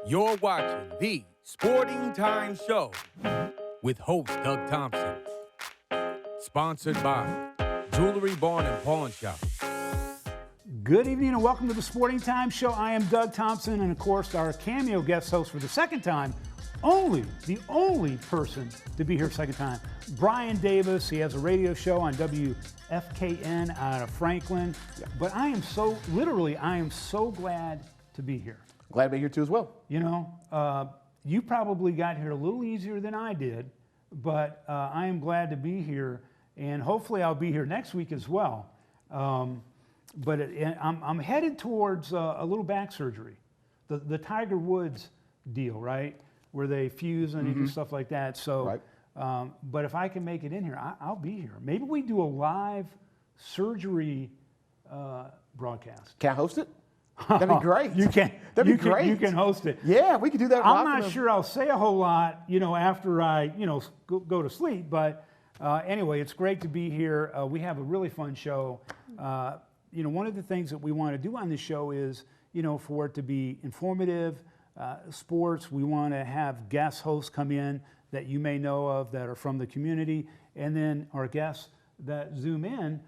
You're watching the Sporting Time Show with host Doug Thompson. Sponsored by Jewelry Barn and Pawn Shop. Good evening and welcome to the Sporting Time Show. I am Doug Thompson and of course our cameo guest host for the second time, the only person to be here second time, Brian Davis. He has a radio show on WFKN out of Franklin. Yeah. But I am so glad to be here. Glad to be here too as well. You know, you probably got here a little easier than I did, but I am glad to be here, and hopefully I'll be here next week as well. But I'm headed towards a little back surgery, the Tiger Woods deal, right, where they fuse and do stuff like that. So, right. But if I can make it in here, I'll be here. Maybe we do a live surgery broadcast. Can I host it? That'd be great. You can. That'd be great. You can host it. Yeah, we could do that. I'm not sure I'll say a whole lot, after I, go to sleep. But anyway, it's great to be here. We have a really fun show. One of the things that we want to do on this show is, for it to be informative, sports. We want to have guest hosts come in that you may know of that are from the community, and then our guests that zoom in.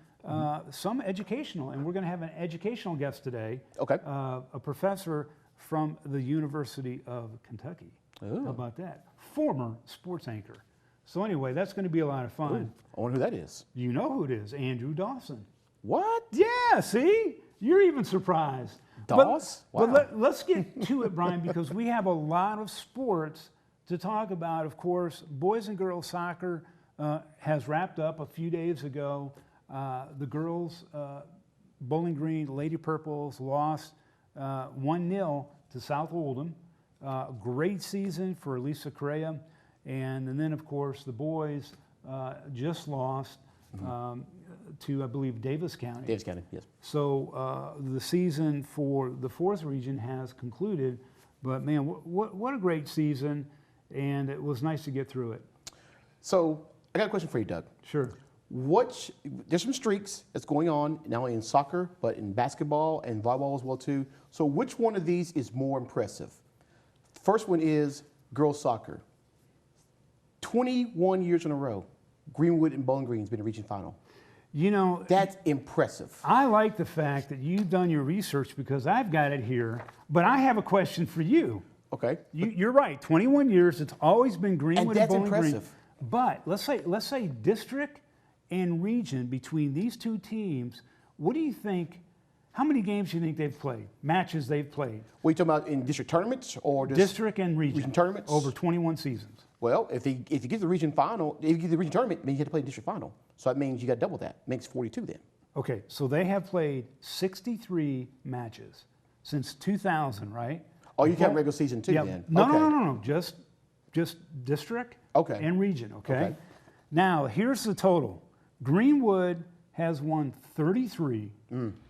Some educational, and we're going to have an educational guest today. Okay. A professor from the University of Kentucky. Ooh. How about that? Former sports anchor. So anyway, that's going to be a lot of fun. Ooh, I wonder who that is. You know who it is, Andrew Dawson. What? Yeah, see? You're even surprised. Dawes? Wow. But let's get to it, Brian, because we have a lot of sports to talk about. Of course, boys and girls soccer has wrapped up a few days ago. The girls, Bowling Green, Lady Purples lost 1-0 to South Oldham. Great season for Lisa Correa. And then, of course, the boys just lost to, I believe, Davis County. Davis County, yes. So the season for the fourth region has concluded. But, man, what a great season. And it was nice to get through it. So I got a question for you, Doug. Sure. There's some streaks that's going on not only in soccer but in basketball and volleyball as well too. So which one of these is more impressive? First one is girls soccer. 21 years in a row, Greenwood and Bowling Green's been in region final. That's impressive. I like the fact that you've done your research because I've got it here. But I have a question for you. Okay. You're right. 21 years. It's always been Greenwood and Bowling Green. And that's impressive. But let's say district and region between these two teams, what do you think, how many games do you think they've played, matches they've played? What are you talking about in district tournaments or just district and region tournaments? Over 21 seasons. Well, if you get the region final, if you get the region tournament, then you have to play the district final. So that means you got double that. Makes 42 then. Okay, so they have played 63 matches since 2000, right? Oh, you count regular season too then? No. Just district and region, okay? Now, here's the total. Greenwood has won 33,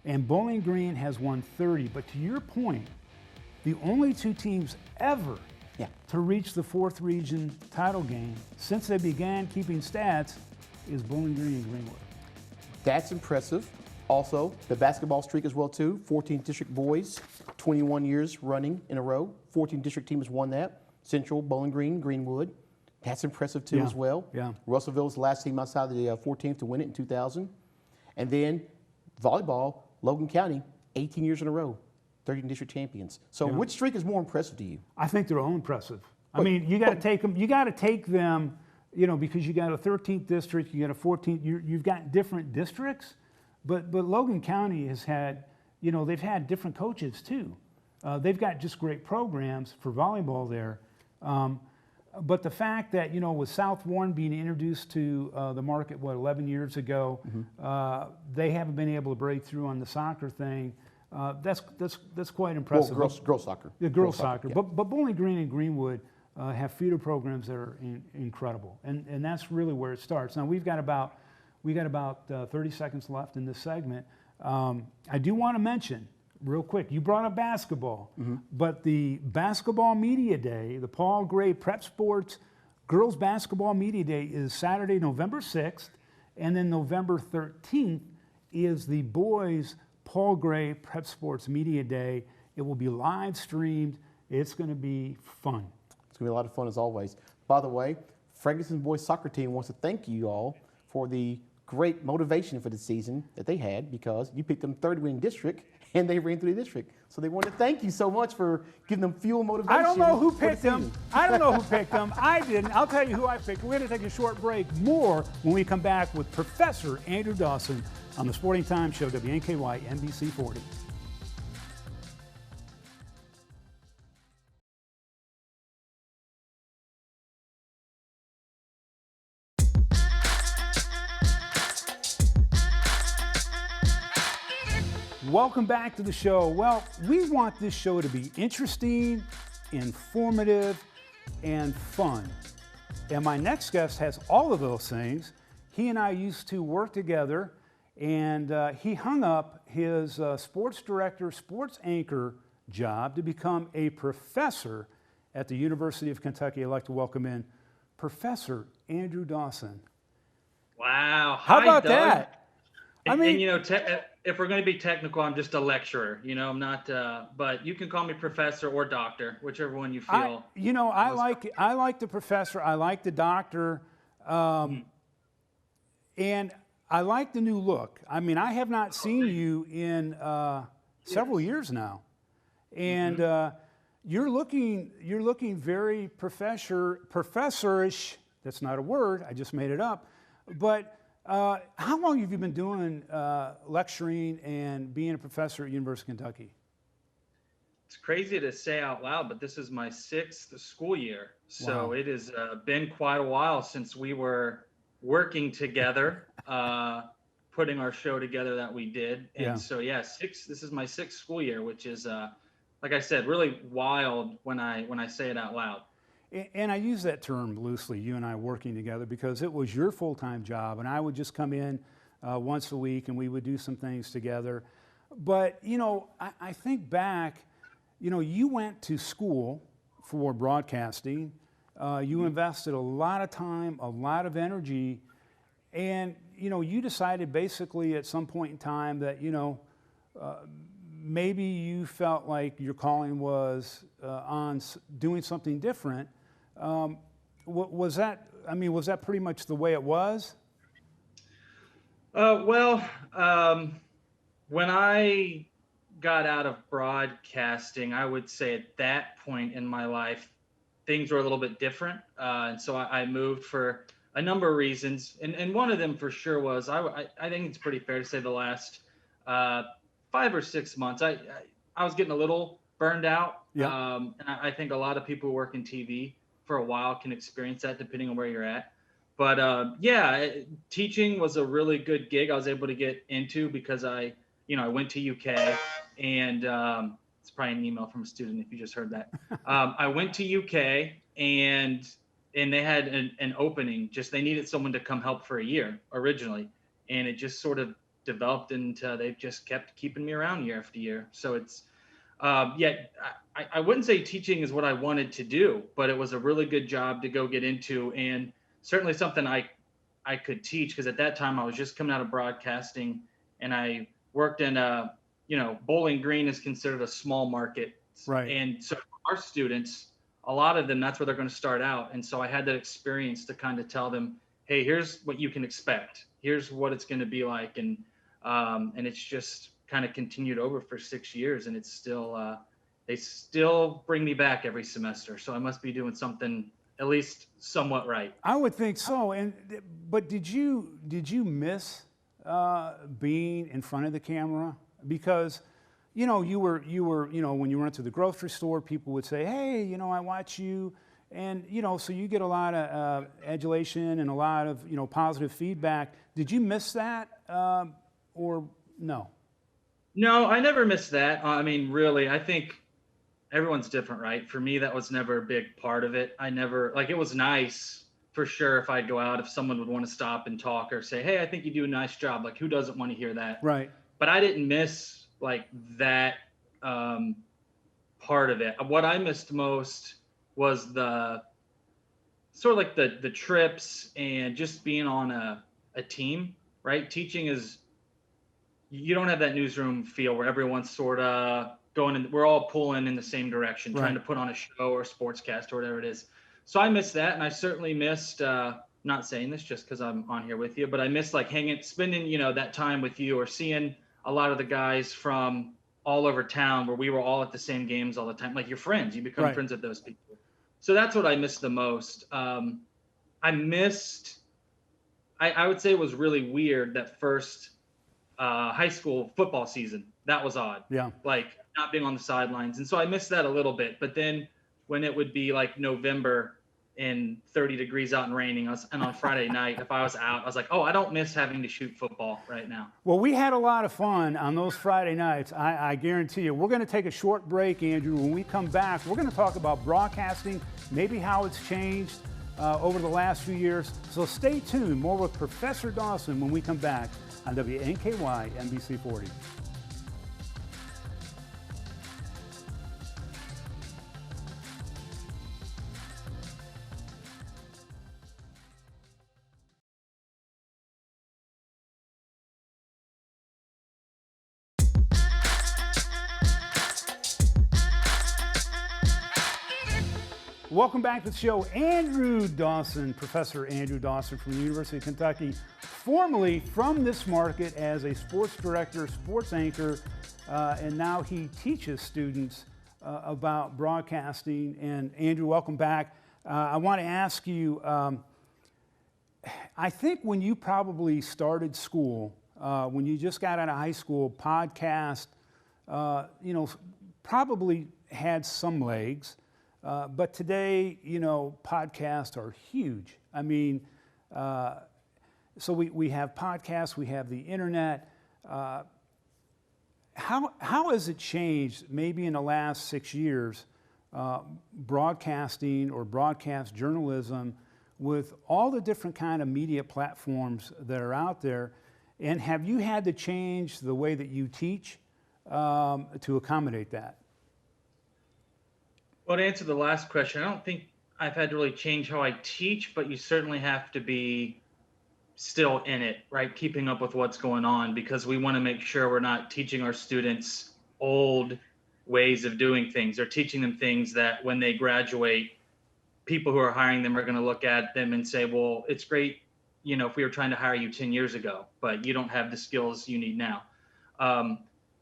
and Bowling Green has won 30. But to your point, the only two teams ever to reach the fourth region title game since they began keeping stats is Bowling Green and Greenwood. That's impressive. Also, the basketball streak as well too. 14 district boys, 21 years running in a row. 14 district teams won that. Central, Bowling Green, Greenwood. That's impressive too as well. Yeah. Russellville's the last team outside the 14th to win it in 2000. And then volleyball, Logan County, 18 years in a row, 13 district champions. So which streak is more impressive to you? I think they're all impressive. I mean, you got to take them. You got to take them, because you got a 13th district, you got a 14th. You've got different districts, but Logan County has had, they've had different coaches too. They've got just great programs for volleyball there. But the fact that, with South Warren being introduced to the market, 11 years ago, they haven't been able to break through on the soccer thing. That's quite impressive. Well, girls soccer. Yeah, girls soccer. Yeah. But Bowling Green and Greenwood have feeder programs that are incredible, and that's really where it starts. Now we got about 30 seconds left in this segment. I do want to mention, real quick, you brought up basketball, but the Basketball Media Day, the Paul Gray Prep Sports Girls Basketball Media Day is Saturday, November 6th, and then November 13th is the Boys Paul Gray Prep Sports Media Day. It will be live streamed It's going to be fun. It's going to be a lot of fun as always. By the way, Ferguson boys soccer team wants to thank you all for the great motivation for the season that they had, because you picked them third winning district and they ran through the district. So they want to thank you so much for giving them fuel motivation. I don't know who for the picked them. season. I don't know who picked them. I didn't. I'll tell you who I picked. We're going to take a short break. More when we come back with Professor Andrew Dawson on the Sporting Times Show, WNKY NBC 40. Welcome back to the show. Well, we want this show to be interesting, informative, and fun. And my next guest has all of those things. He and I used to work together, and he hung up his sports director, sports anchor job to become a professor at the University of Kentucky. I'd like to welcome in Professor Andrew Dawson. Wow. How Hi, about Doug. that? And, if we're going to be technical, I'm just a lecturer. I'm not. But you can call me professor or doctor, whichever one you feel. I like the professor. I like the doctor, and I like the new look. I mean, I have not seen you in several years now, and you're looking very professorish. That's not a word. I just made it up, but. How long have you been doing lecturing and being a professor at University of Kentucky? It's crazy to say out loud, but this is my 6th school year. So Wow. It has been quite a while since we were working together, putting our show together that we did. And Yeah. so, this is my 6th school year, which is, like I said, really wild when I say it out loud. And I use that term loosely, you and I working together, because it was your full-time job, and I would just come in once a week and we would do some things together. But, I think back, you went to school for broadcasting. You invested a lot of time, a lot of energy, and, you decided basically at some point in time that, maybe you felt like your calling was on doing something different. Was that pretty much the way it was? When I got out of broadcasting, I would say at that point in my life, things were a little bit different. And so I moved for a number of reasons. And one of them for sure was, I think it's pretty fair to say the last 5 or 6 months, I was getting a little burned out. Yeah. And I think a lot of people who work in TV for a while can experience that depending on where you're at. But teaching was a really good gig I was able to get into because I went to UK, and it's probably an email from a student if you just heard that. I went to UK and they had an opening. Just they needed someone to come help for a year originally, and it just sort of developed into they've just kept keeping me around year after year. So it's I wouldn't say teaching is what I wanted to do, but it was a really good job to go get into, and certainly something I could teach, because at that time I was just coming out of broadcasting, and I worked in Bowling Green is considered a small market. Right. And so our students, a lot of them, that's where they're going to start out. And so I had that experience to kind of tell them, hey, here's what you can expect. Here's what it's going to be like. And it's just kind of continued over for 6 years, and it's still they still bring me back every semester, so I must be doing something at least somewhat right. I would think so. But did you miss being in front of the camera? Because you were when you went to the grocery store, people would say, hey, I watch you, and so you get a lot of adulation and a lot of positive feedback. Did you miss that or no? No, I never missed that. I mean, really, I think everyone's different, right? For me, that was never a big part of it. I never, it was nice for sure if I'd go out, if someone would want to stop and talk or say, hey, I think you do a nice job. Like, who doesn't want to hear that? Right. But I didn't miss that part of it. What I missed most was the sort of the trips and just being on a team, right? Teaching is, you don't have that newsroom feel where everyone's sort of we're all pulling in the same direction, Right. trying to put on a show or a sportscast or whatever it is. So I missed that. And I certainly missed, not saying this just because I'm on here with you, but I missed like spending, that time with you or seeing a lot of the guys from all over town where we were all at the same games all the time. Like your friends, you become Right. friends with those people. So that's what I missed the most. I missed, I would say it was really weird that first high school football season. That was odd. Yeah. Like not being on the sidelines. And so I missed that a little bit. But then when it would be like November and 30 degrees out and raining, and on Friday night, if I was out, I was like, oh, I don't miss having to shoot football right now. Well, we had a lot of fun on those Friday nights. I guarantee you. We're going to take a short break, Andrew. When we come back, we're going to talk about broadcasting, maybe how it's changed over the last few years. So stay tuned. More with Professor Dawson when we come back on WNKY NBC 40. Welcome back to the show. Andrew Dawson, Professor Andrew Dawson from the University of Kentucky, formerly from this market as a sports director, sports anchor, and now he teaches students about broadcasting. And Andrew, welcome back. I want to ask you, I think when you probably started school, when you just got out of high school, podcast, probably had some legs. But today, podcasts are huge. I mean, so we have podcasts, we have the internet. How has it changed maybe in the last 6 years, broadcasting or broadcast journalism with all the different kind of media platforms that are out there? And have you had to change the way that you teach to accommodate that? Well, to answer the last question, I don't think I've had to really change how I teach, but you certainly have to be still in it, right? Keeping up with what's going on, because we want to make sure we're not teaching our students old ways of doing things. Or teaching them things that when they graduate, people who are hiring them are going to look at them and say, well, it's great, if we were trying to hire you 10 years ago, but you don't have the skills you need now.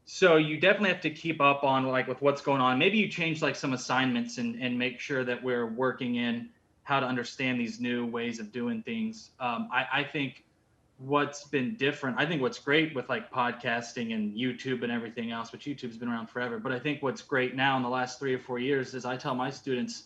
So you definitely have to keep up on with what's going on. Maybe you change some assignments and make sure that we're working in how to understand these new ways of doing things. I think what's been different, I think what's great with podcasting and YouTube and everything else, which YouTube's been around forever, but I think what's great now in the last 3 or 4 years is I tell my students,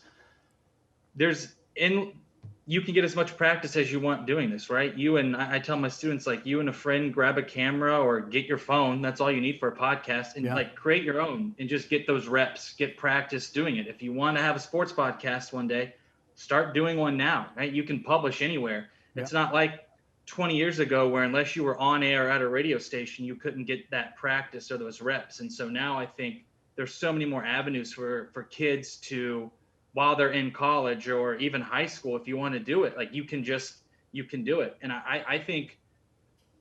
you can get as much practice as you want doing this, right? I tell my students, you and a friend grab a camera or get your phone. That's all you need for a podcast, and create your own and just get those reps, get practice doing it. If you want to have a sports podcast one day, start doing one now, right? You can publish anywhere. Yeah. It's not like 20 years ago where unless you were on air at a radio station, you couldn't get that practice or those reps. And so now I think there's so many more avenues for kids to, while they're in college or even high school, if you want to do it, you can do it. And I think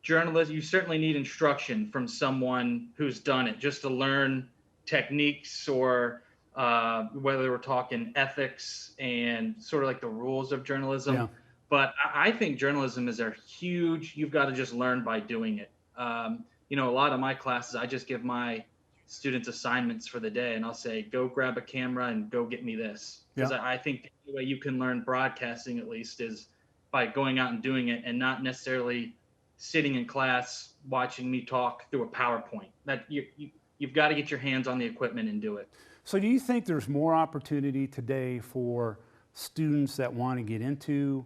journalism, you certainly need instruction from someone who's done it just to learn techniques or whether we're talking ethics and sort of the rules of journalism. Yeah. But I think journalism is you've got to just learn by doing it. A lot of my classes, I just give my students assignments for the day and I'll say, go grab a camera and go get me this. Because I think the way you can learn broadcasting at least is by going out and doing it and not necessarily sitting in class watching me talk through a PowerPoint. That you've got to get your hands on the equipment and do it. So do you think there's more opportunity today for students that want to get into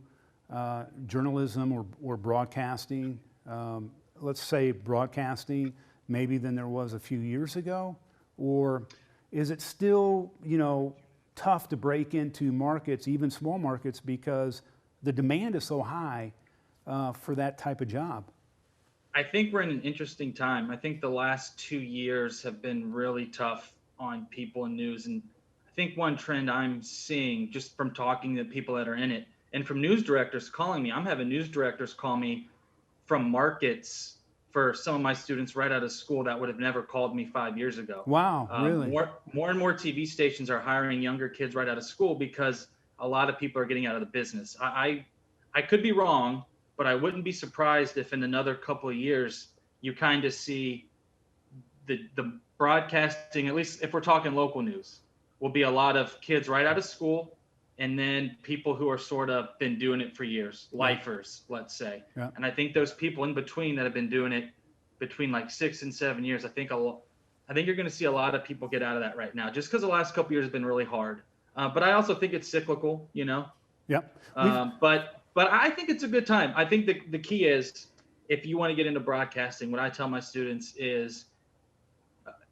journalism or broadcasting, let's say broadcasting, maybe than there was a few years ago? Or is it still, tough to break into markets, even small markets, because the demand is so high for that type of job? I think we're in an interesting time. I think the last 2 years have been really tough on people in news. And I think one trend I'm seeing just from talking to people that are in it and from news directors calling me, I'm having news directors call me from markets for some of my students right out of school that would have never called me 5 years ago. Wow, really? More and more TV stations are hiring younger kids right out of school because a lot of people are getting out of the business. I could be wrong, but I wouldn't be surprised if in another couple of years you kind of see the broadcasting, at least if we're talking local news, will be a lot of kids right out of school, and then people who are sort of been doing it for years, lifers, let's say. Yeah. And I think those people in between that have been doing it between like 6 and 7 years, I think you're going to see a lot of people get out of that right now, just because the last couple years have been really hard. But I also think it's cyclical, you know. Yep. But I think it's a good time. I think the key is, if you want to get into broadcasting, what I tell my students is,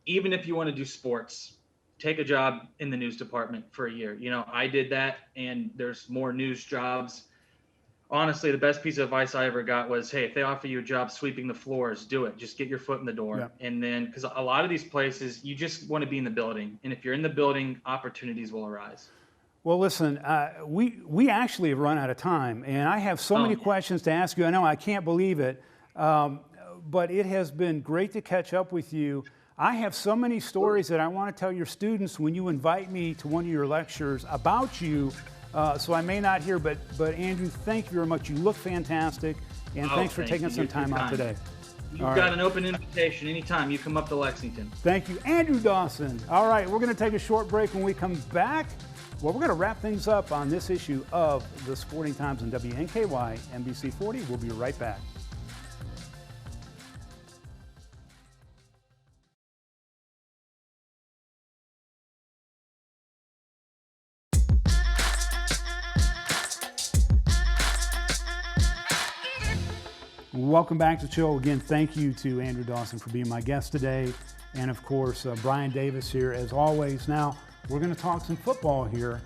even if you want to do sports, take a job in the news department for a year. You know, I did that, and there's more news jobs. Honestly, the best piece of advice I ever got was, hey, if they offer you a job sweeping the floors, do it. Just get your foot in the door. Yeah. And then, because a lot of these places, you just want to be in the building. And if you're in the building, opportunities will arise. Well, listen, we actually have run out of time, and I have so many questions to ask you. I know I can't believe it, but it has been great to catch up with you. I have so many stories that I want to tell your students when you invite me to one of your lectures about you, so I may not hear, but Andrew, thank you very much. You look fantastic, and thanks for taking some time out today. You've got an open invitation anytime you come up to Lexington. Thank you. Andrew Dawson. All right, we're going to take a short break. When we come back, well, we're going to wrap things up on this issue of the Sporting Times on WNKY NBC 40. We'll be right back. Welcome back to the show. Again, thank you to Andrew Dawson for being my guest today. And of course, Brian Davis here as always. Now, we're going to talk some football here.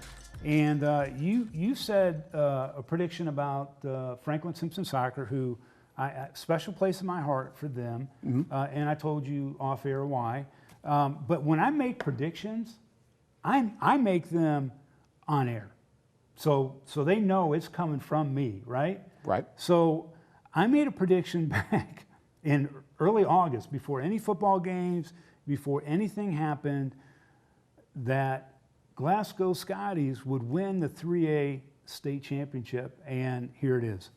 And you said a prediction about Franklin Simpson Soccer, who I special place in my heart for them. And I told you off air why. But when I make predictions, I make them on air. So they know it's coming from me, right? Right. So I made a prediction back in early August, before any football games, before anything happened, that Glasgow Scotties would win the 3A state championship, and here it is.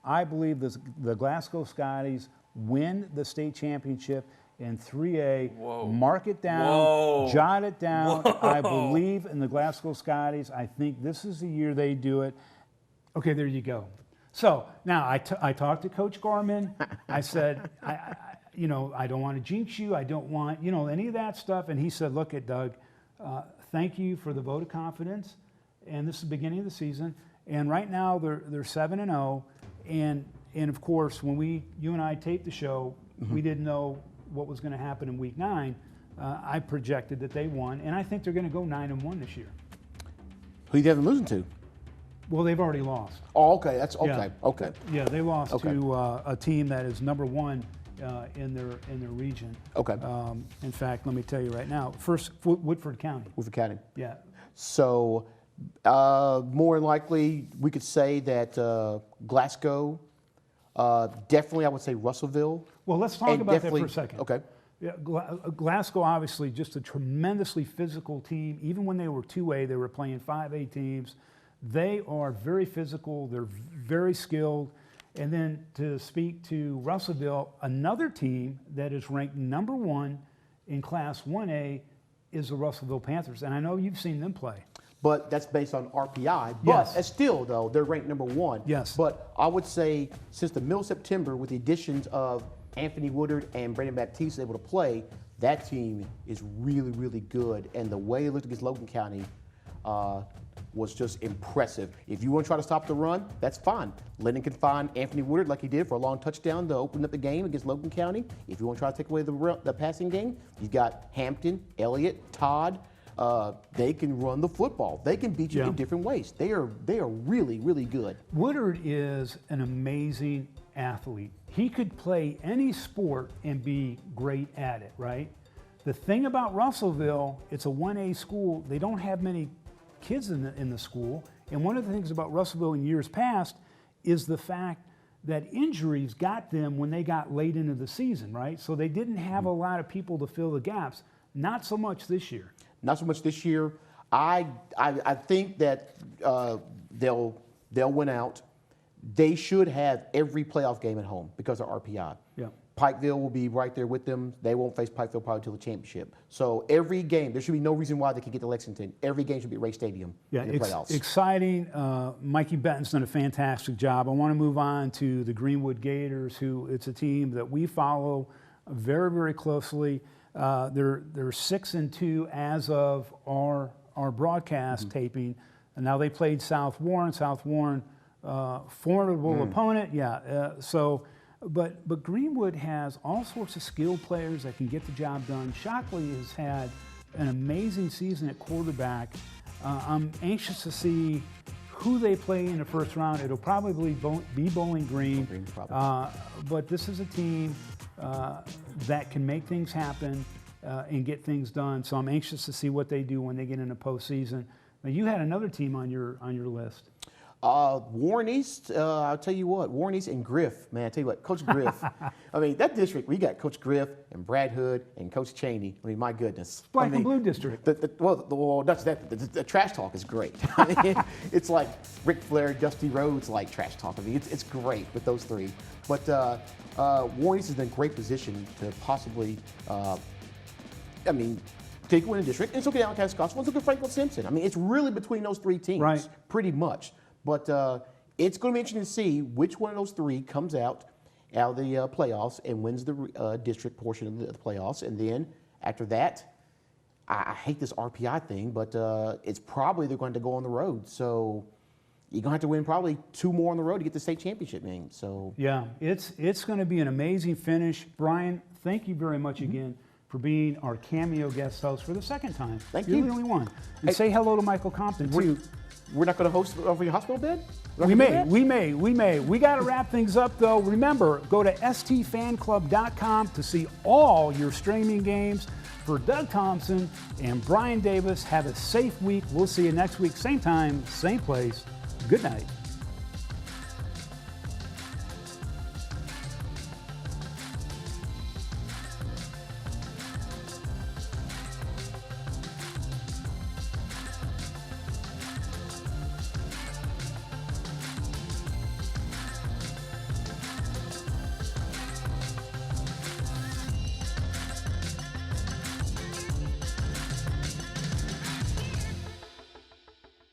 I believe the Glasgow Scotties win the state championship in 3A. Whoa. Mark it down, Whoa. jot it down. Whoa. I believe in the Glasgow Scotties. I think this is the year they do it. Okay, there you go. So now I talked to Coach Gorman. I said, I don't want to jinx you. I don't want, any of that stuff. And he said, look at Doug, thank you for the vote of confidence. And this is the beginning of the season. And right now they're 7-0. And of course, when you and I taped the show, we didn't know what was going to happen in week 9. I projected that they won. And I think they're going to go 9-1 this year. Who you haven't losing to? Well, they've already lost. Oh, okay. That's okay. Yeah. Okay. Yeah, they lost Okay. to a team that is number 1 in their region. Okay. In fact, let me tell you right now. First, Woodford County. Woodford County. Yeah. So, more than likely, we could say that Glasgow, definitely I would say Russellville. Well, let's talk and about that definitely- for a second. Okay. Yeah, Glasgow, obviously, just a tremendously physical team. Even when they were 2A, they were playing 5A teams. They are very physical. They're very skilled. And then to speak to Russellville, another team that is ranked number 1 in Class 1A is the Russellville Panthers. And I know you've seen them play. But that's based on RPI. But Yes. still, though, they're ranked number 1. Yes. But I would say since the middle of September, with the additions of Anthony Woodard and Brandon Baptiste able to play, that team is really, really good. And the way they looked against Logan County was just impressive. If you want to try to stop the run, that's fine. Lennon can find Anthony Woodard like he did for a long touchdown to open up the game against Logan County. If you want to try to take away the passing game, you've got Hampton, Elliott, Todd. They can run the football. They can beat you in different ways. They are really, really good. Woodard is an amazing athlete. He could play any sport and be great at it, right? The thing about Russellville, it's a 1A school. They don't have many kids in the school. And one of the things about Russellville in years past is the fact that injuries got them when they got late into the season, right? So they didn't have a lot of people to fill the gaps. Not so much this year. Not so much this year. I think that they'll win out. They should have every playoff game at home because of RPI. Yeah. Pikeville will be right there with them. They won't face Pikeville probably until the championship. So every game, there should be no reason why they can get to Lexington. Every game should be at Ray Stadium in the playoffs. Exciting. Mikey Benton's done a fantastic job. I want to move on to the Greenwood Gators, who it's a team that we follow very, very closely. They're 6-2 as of our broadcast taping, and now they played South Warren. South Warren, formidable opponent, But Greenwood has all sorts of skilled players that can get the job done. Shockley has had an amazing season at quarterback. I'm anxious to see who they play in the first round. It'll probably be Bowling Green. But this is a team that can make things happen and get things done. So I'm anxious to see what they do when they get into postseason. Now, you had another team on your list. Warren East, I'll tell you what, Warren East and Griff, man, I tell you what, Coach Griff. I mean, that district, we got Coach Griff and Brad Hood and Coach Cheney. I mean, my goodness. Black and blue district. The trash talk is great. I mean, it's like Ric Flair, Dusty Rhodes like trash talk. I mean, it's great with those three. But Warren East is in a great position to possibly, take win a district. And so get Allen Scotts. Let's look at Franklin Simpson. I mean, it's really between those three teams, pretty much. But it's going to be interesting to see which one of those three comes out of the playoffs and wins the district portion of the playoffs. And then after that, I hate this RPI thing, but it's probably they're going to go on the road. So you're going to have to win probably 2 more on the road to get the state championship game. So yeah, it's going to be an amazing finish. Brian, thank you very much again for being our cameo guest host for the second time. Thank You're you. the only one. And say hello to Michael Compton, too. We're not going to host over your hospital bed? We may. We got to wrap things up, though. Remember, go to stfanclub.com to see all your streaming games. For Doug Thompson and Brian Davis, have a safe week. We'll see you next week, same time, same place. Good night.